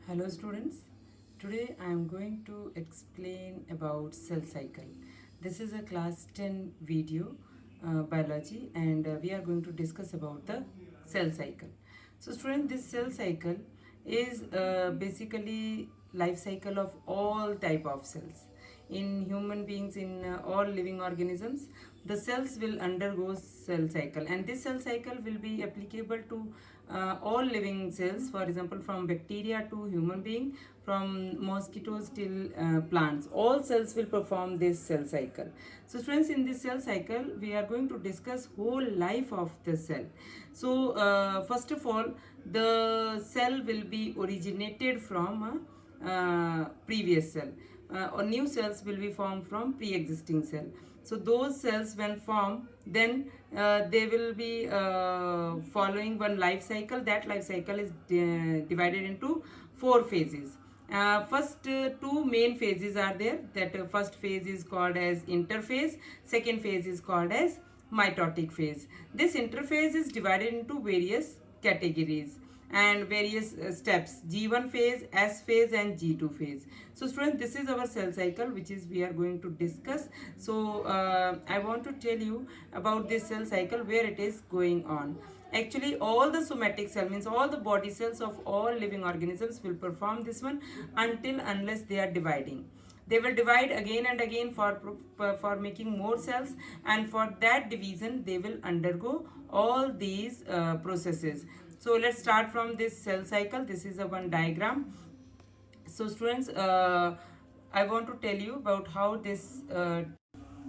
Hello students, today I am going to explain about cell cycle. This is a class 10 video biology and we are going to discuss about the cell cycle. So students, this cell cycle is basically life cycle of all type of cells. In human beings, in all living organisms, the cells will undergo cell cycle, and this cell cycle will be applicable to all living cells, for example from bacteria to human being, from mosquitoes till plants. All cells will perform this cell cycle. So friends, in this cell cycle we are going to discuss whole life of the cell. So first of all, the cell will be originated from a previous cell, or new cells will be formed from pre-existing cell. So those cells when formed, then they will be following one life cycle. That life cycle is divided into four phases. First two main phases are there. That first phase is called as interphase, second phase is called as mitotic phase. This interphase is divided into various categories and various steps: G1 phase, S phase and G2 phase. So students, this is our cell cycle which is we are going to discuss. So I want to tell you about this cell cycle, where it is going on. Actually all the somatic cell, means all the body cells of all living organisms, will perform this one until unless they are dividing. They will divide again and again for making more cells, and for that division they will undergo all these processes. So let's start from this cell cycle. This is a one diagram. So students, I want to tell you about how this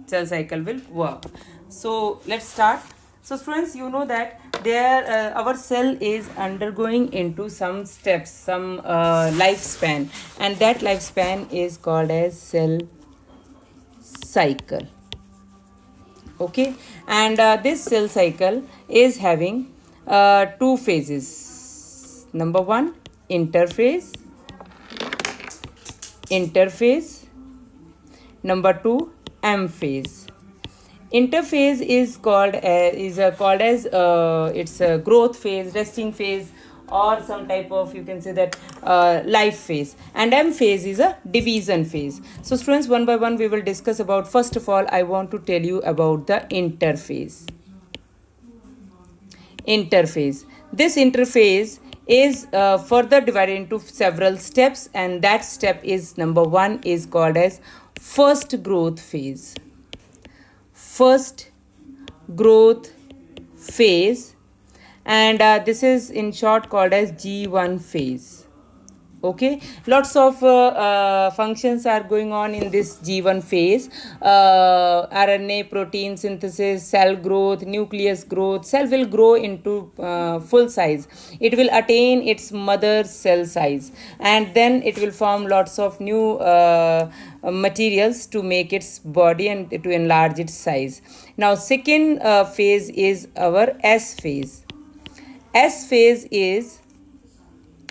cell cycle will work. So let's start. So students, you know that there our cell is undergoing into some steps, some lifespan, and that lifespan is called as cell cycle. Okay, and this cell cycle is having two phases. Number one, interphase. Interphase. Number two, M phase. Interphase is called as it's a growth phase, resting phase, or some type of, you can say that, life phase. And M phase is a division phase. So students, one by one we will discuss about. First of all, I want to tell you about the interphase. Interphase. This interphase is further divided into several steps, and that step is number one, is called as first growth phase. First growth phase, and this is in short called as G1 phase. Okay, lots of functions are going on in this G1 phase: RNA, protein synthesis, cell growth, nucleus growth. Cell will grow into full size. It will attain its mother cell size, and then it will form lots of new materials to make its body and to enlarge its size. Now second phase is our S phase. S phase is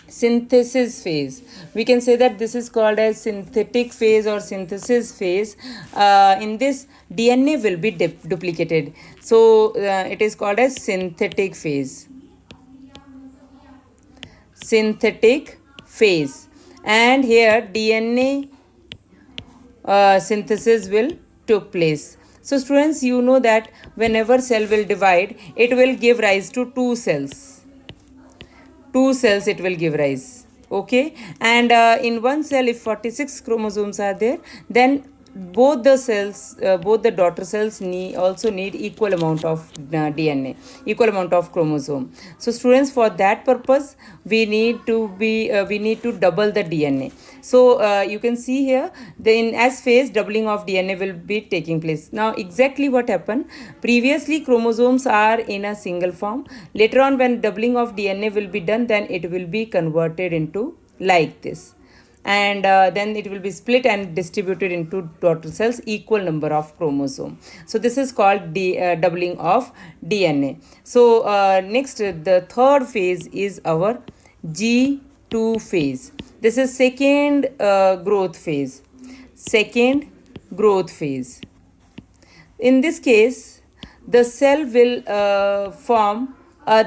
synthesis phase. We can say that this is called as synthetic phase or synthesis phase. In this, DNA will be duplicated, so it is called as synthetic phase. Synthetic phase. And here DNA synthesis will took place. So students, you know that whenever cell will divide, it will give rise to two cells. Two cells it will give rise. Okay, and in one cell, if 46 chromosomes are there, then both the cells, both the daughter cells also need equal amount of DNA, equal amount of chromosome. So students, for that purpose we need to double the DNA. So you can see here, the in S phase, doubling of DNA will be taking place. Now exactly what happened: previously chromosomes are in a single form. Later on, when doubling of DNA will be done, then it will be converted into like this, and then it will be split and distributed into daughter cells, equal number of chromosome. So this is called doubling of DNA. So next, the third phase is our G2 phase. This is second growth phase. Second growth phase. In this case, the cell will form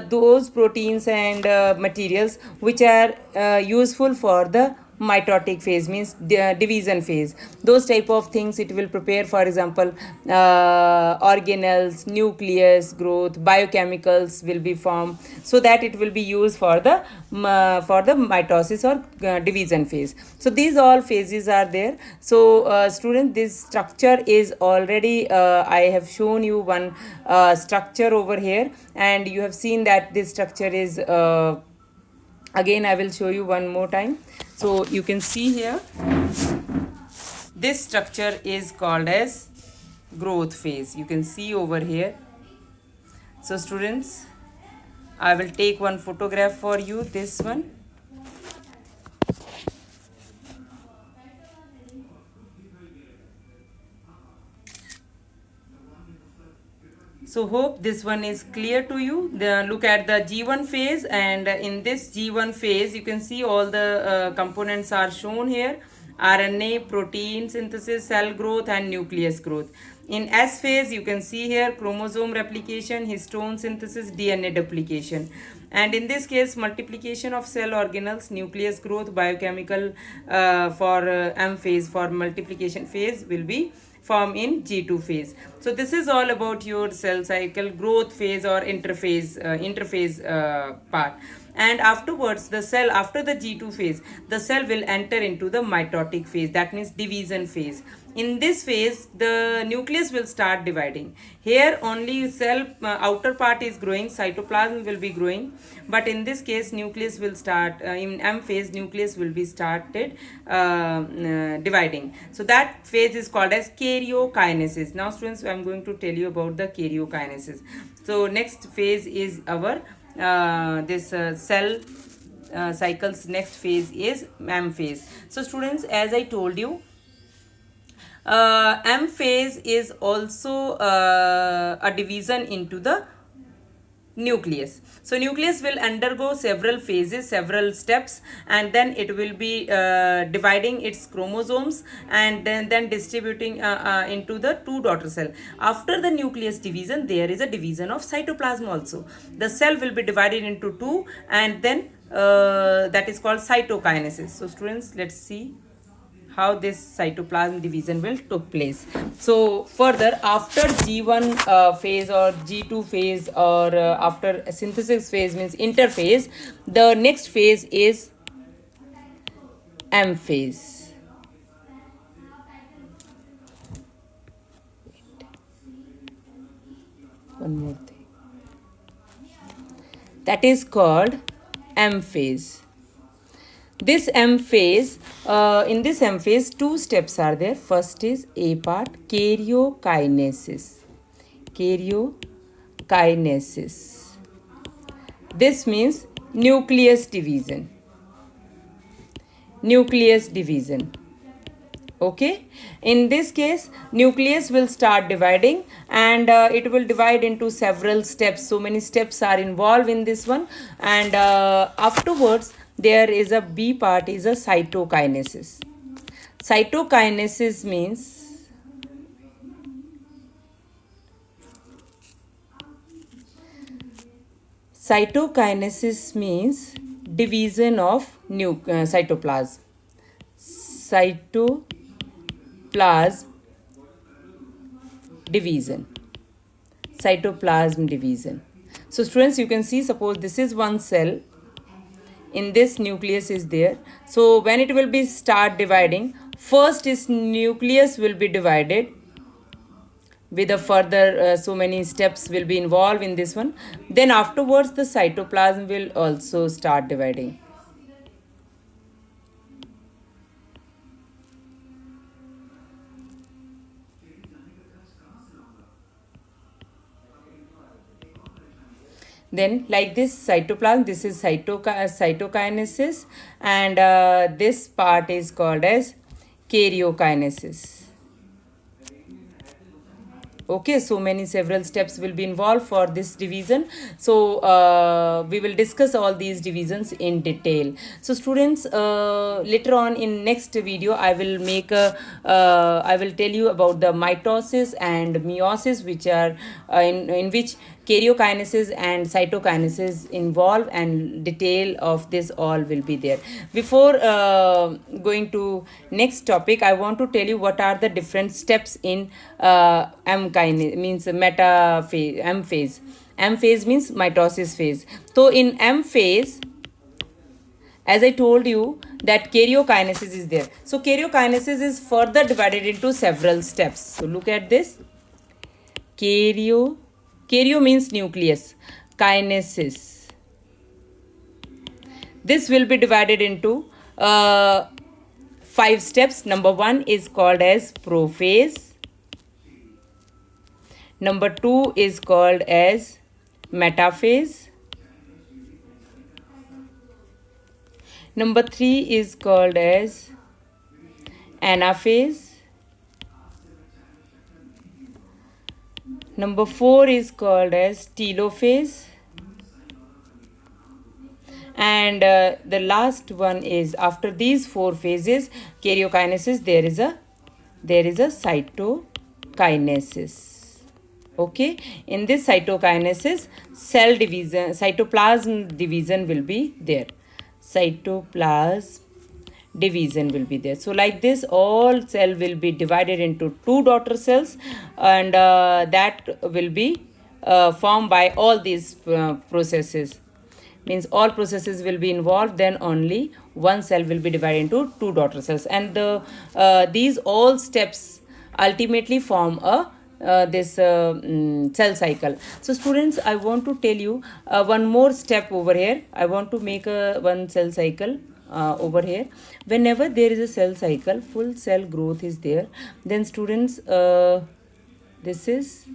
those proteins and materials which are useful for the mitotic phase, means the division phase. Those type of things it will prepare, for example, organelles, nucleus growth, biochemicals will be formed, so that it will be used for the mitosis or division phase. So these all phases are there. So student, this structure is already I have shown you one structure over here, and you have seen that this structure is again I will show you one more time. So you can see here, this structure is called as growth phase. You can see over here. So students, I will take one photograph for you, this one. So hope this one is clear to you. Look at the G1 phase, and in this G1 phase you can see all the components are shown here: RNA, protein synthesis, cell growth and nucleus growth. In S phase you can see here chromosome replication, histone synthesis, DNA duplication. And in this case, multiplication of cell organelles, nucleus growth, biochemical for M phase, for multiplication phase will be form in G2 phase. So this is all about your cell cycle growth phase or interphase part. And afterwards, the cell, after the G2 phase, the cell will enter into the mitotic phase, that means division phase. In this phase, the nucleus will start dividing. Here only cell outer part is growing, cytoplasm will be growing, but in this case nucleus will start in M phase, nucleus will be started dividing. So that phase is called as karyokinesis. Now students, I am going to tell you about the karyokinesis. So next phase is our cell cycles. Next phase is M phase. So students, as I told you, M phase is also a division into the nucleus. So nucleus will undergo several phases, several steps, and then it will be dividing its chromosomes and then distributing into the two daughter cell. After the nucleus division, there is a division of cytoplasm also. The cell will be divided into two, and then that is called cytokinesis. So students, let's see how this cytoplasm division will took place. So further, after G1 phase or G2 phase, or after synthesis phase, means interphase, the next phase is M phase. One more thing, that is called M phase. This M phase, in this M phase, two steps are there. First is A part, karyokinesis. Karyokinesis. This means nucleus division. Nucleus division. Okay, in this case nucleus will start dividing, and it will divide into several steps. So many steps are involved in this one, and afterwards there is a B part, is a cytokinesis. Cytokinesis means division of cytoplasm. Cytoplasm division. Cytoplasm division. So students, you can see, suppose this is one cell, in this nucleus is there. So when it will be start dividing, first is nucleus will be divided with a further so many steps will be involved in this one. Then afterwards the cytoplasm will also start dividing. Then like this cytoplasm, this is cytokinesis, and this part is called as karyokinesis. Okay, so many several steps will be involved for this division. So we will discuss all these divisions in detail. So students, later on in next video I will make I will tell you about the mitosis and meiosis, which are in which karyokinesis and cytokinesis involve, and detail of this all will be there. Before going to next topic, I want to tell you what are the different steps in M kinase, means meta phase, M phase. M phase means mitosis phase. So in M phase, as I told you, that karyokinesis is there. So karyokinesis is further divided into several steps. So look at this. Karyo means nucleus. Kinesis. This will be divided into 5 steps. Number 1 is called as prophase. Number 2 is called as metaphase. Number 3 is called as anaphase. Number 4 is called as telophase. And the last one is, after these 4 phases, karyokinesis, there is a cytokinesis. Okay, in this cytokinesis, cell division, cytoplasm division will be there. Cytoplasm division will be there. So like this, all cell will be divided into 2 daughter cells, and that will be formed by all these processes. Means all processes will be involved, then only one cell will be divided into 2 daughter cells, and these all steps ultimately form a cell cycle. So students, I want to tell you one more step over here. I want to make one cell cycle over here. Whenever there is a cell cycle, full cell growth is there, then students, this is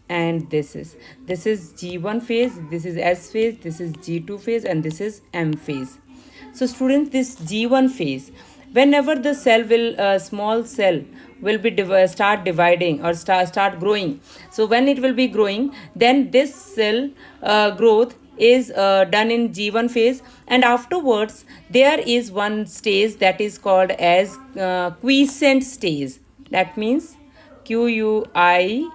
and this is G1 phase, this is S phase, this is G2 phase, and this is M phase. So students, this G1 phase, whenever the cell will small cell will be start dividing or start growing. So when it will be growing, then this cell growth is done in G1 phase, and afterwards there is one stage that is called as quiescent stage. That means QUISCENT.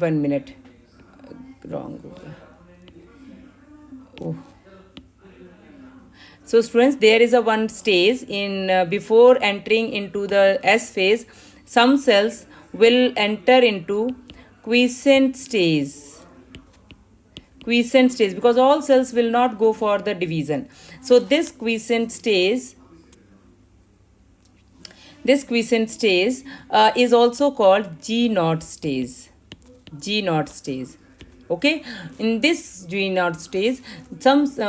One minute, wrong. Oh. So students, there is a one stage in before entering into the S phase, some cells will enter into quiescent stage. Quiescent stage, because all cells will not go for the division. So this quiescent stage is also called G0 stage. G0 stage. Okay, in this G0 stage,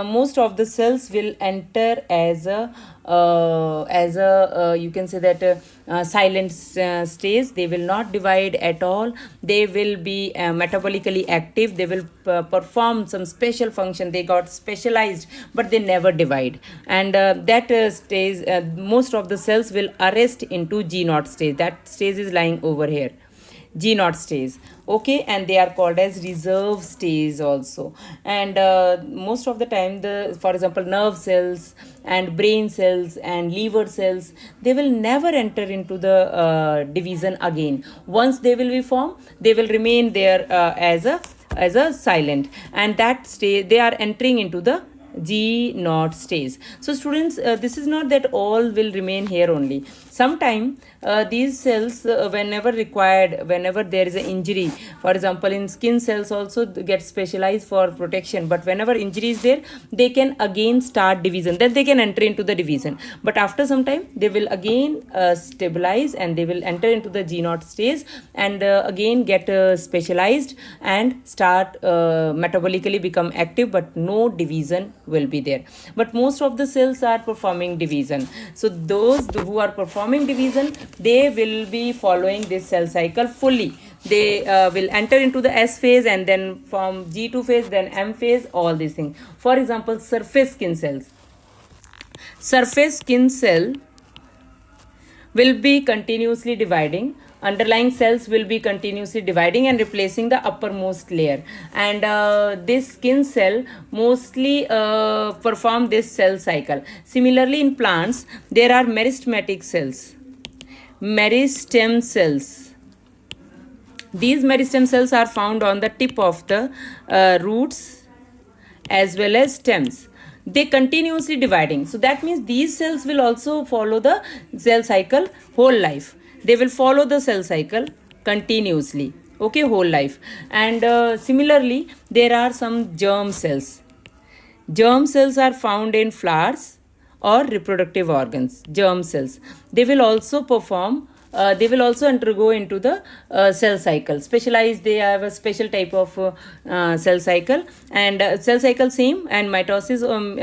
most of the cells will enter as a you can say that silent stage. They will not divide at all. They will be metabolically active. They will perform some special function. They got specialized, but they never divide. And that stage, most of the cells will arrest into G0 stage. That stage is lying over here. G0 stage. Okay, and they are called as reserve stage also. And most of the time, for example, nerve cells and brain cells and liver cells, they will never enter into the division again. Once they will be formed, they will remain there as a silent, and that stage they are entering into the G0 stage. So students, this is not that all will remain here only. Sometime these cells, whenever required, whenever there is an injury, for example, in skin cells also get specialized for protection, but whenever injury is there, they can again start division, then they can enter into the division. But after some time, they will again stabilize, and they will enter into the G0 stage, and again get specialized and start metabolically become active, but no division will be there. But most of the cells are performing division. So those who are performing division, they will be following this cell cycle fully. They will enter into the S phase, and then from G2 phase, then M phase, all these things. For example, surface skin cells. Surface skin cell will be continuously dividing. Underlying cells will be continuously dividing and replacing the uppermost layer, and this skin cell mostly perform this cell cycle. Similarly, in plants, there are meristematic cells. meristem cells. These meristem cells are found on the tip of the roots as well as stems. They continuously dividing. So that means these cells will also follow the cell cycle whole life. They will follow the cell cycle continuously. Okay, whole life. And similarly, there are some germ cells. Germ cells are found in flowers or reproductive organs. Germ cells. They will also perform. They will also undergo into the cell cycle. Specialized, they have a special type of cell cycle, and cell cycle same, and mitosis,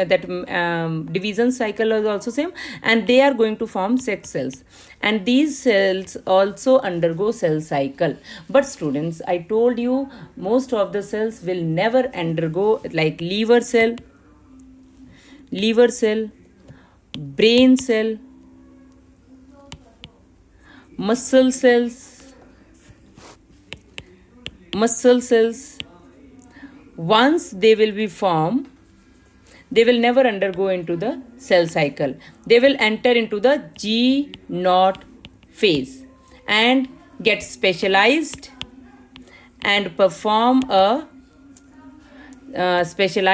that division cycle is also same, and they are going to form sex cells, and these cells also undergo cell cycle. But students, I told you most of the cells will never undergo, like liver cell, brain cell, muscle cells, once they will be formed, they will never undergo into the cell cycle. They will enter into the G naught phase and get specialized and perform a special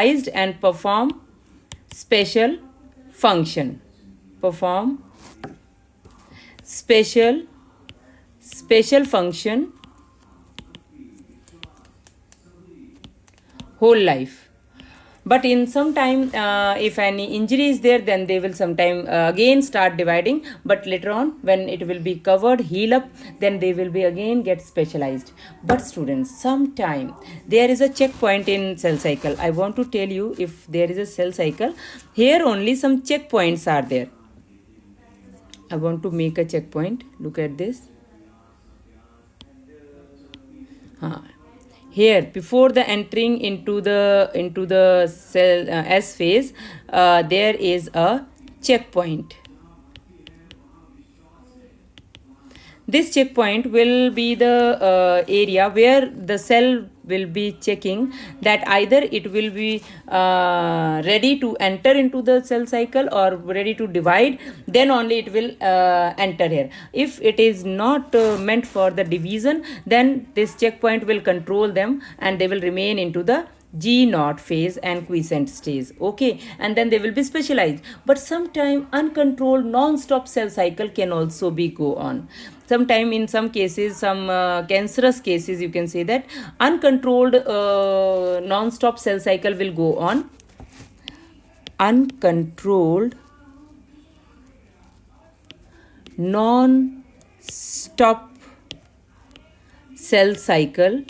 function. Special function whole life. But in some time, if any injury is there, then they will sometime again start dividing. But later on, when it will be covered, heal up, then they will be again get specialized. But students, sometime there is a checkpoint in cell cycle. I want to tell you, if there is a cell cycle, here only some checkpoints are there. I want to make a checkpoint. Look at this. Here, before the entering into the cell S phase, there is a checkpoint. This checkpoint will be the area where the cell will be checking that either it will be ready to enter into the cell cycle or ready to divide, then only it will enter here. If it is not meant for the division, then this checkpoint will control them and they will remain into the G naught phase and quiescent stage. Okay, and then they will be specialized. But sometime uncontrolled non-stop cell cycle can also be go on. Sometime in some cases, some cancerous cases, you can say that uncontrolled non-stop cell cycle will go on. Uncontrolled non-stop cell cycle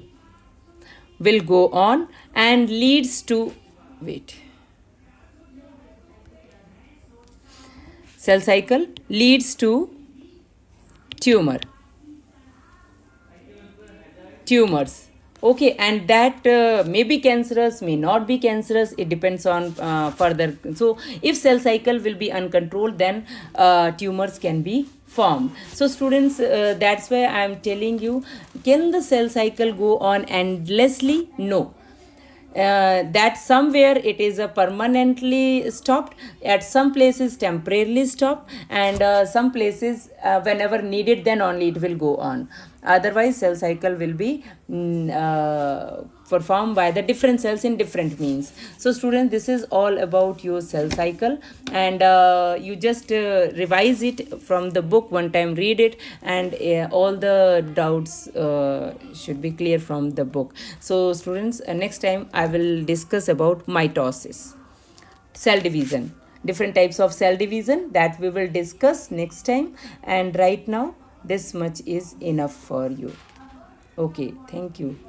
will go on and leads to cell cycle leads to tumors. Okay, and that may be cancerous, may not be cancerous. It depends on further. So if cell cycle will be uncontrolled, then tumors can be formed. So students, that's why I am telling you, can the cell cycle go on endlessly? No. That somewhere it is permanently stopped, at some places temporarily stopped, and some places whenever needed, then only it will go on. Otherwise cell cycle will be performed by the different cells in different means. So students, this is all about your cell cycle, and you just revise it from the book one time, read it, and all the doubts should be clear from the book. So students, next time I will discuss about mitosis, cell division, different types of cell division, that we will discuss next time. And right now this much is enough for you. Okay, thank you.